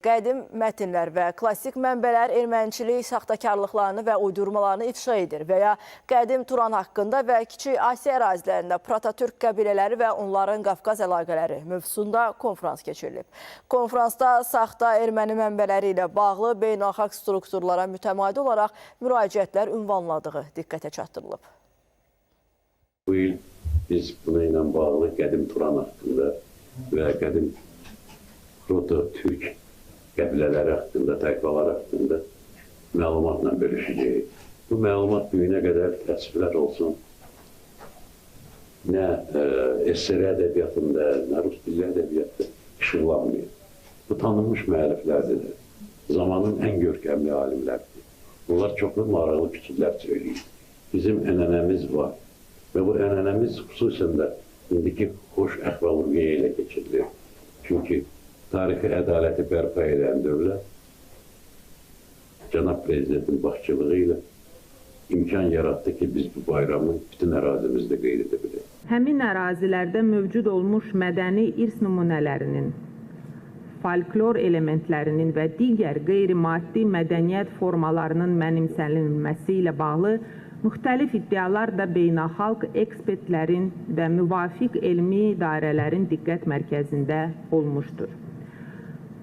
Qədim mətnlər və klassik mənbələr erməniçilik saxtakarlıqlarını və uydurmalarını ifşa edir və ya qədim Turan haqqında və Kiçik Asiya ərazilərində Protatürk qəbilələri və onların Qafqaz əlaqələri mövzusunda konfrans keçirilib. Konfransda saxta erməni mənbələri ilə bağlı beynəlxalq strukturlara mütəmadi olaraq müraciətlər ünvanladığı diqqətə çatdırılıb. Bu il biz bununla bağlı qədim Turan haqqında və qədim Proto-Türk qəbilələri haqqında, tayfalar haqqında məlumatla bölüşəcəyik. Bu məlumat büyünə qədər təsvirlər olsun. Nə SSR ədəbiyyatında, nə Rus dilli ədəbiyyatda işıqlanmıyor. Bu tanınmış müəlliflərdir. Zamanın ən görkəmli alimlərdir. Bunlar çoxlu maraqlı fikirlər söyləyir. Bizim ənənəmiz var və bu ənənəmiz xüsusən də indiki xoş əhval-ruhiyyə ilə keçirilir. Çünki tarixi ədaləti bərpa edən dövlət Cənab Prezidentin başçılığı ilə imkan yaratdı ki, biz bu bayramı bütün ərazimizdə qeyd edə bilək. Həmin ərazilərdə mövcud olmuş mədəni irs nümunələrinin, folklor elementlərinin və digər qeyri-maddi mədəniyyət formalarının mənimsənilməsi ilə bağlı müxtəlif iddialar da beynəlxalq ekspertlərin və müvafiq elmi idarələrin diqqət mərkəzində olmuşdur.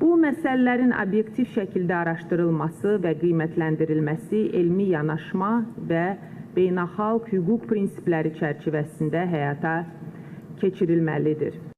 Bu məsələlərin obyektiv şəkildə araşdırılması və qiymətləndirilməsi elmi yanaşma və beynəlxalq hüquq prinsipləri çərçivəsində həyata keçirilməlidir.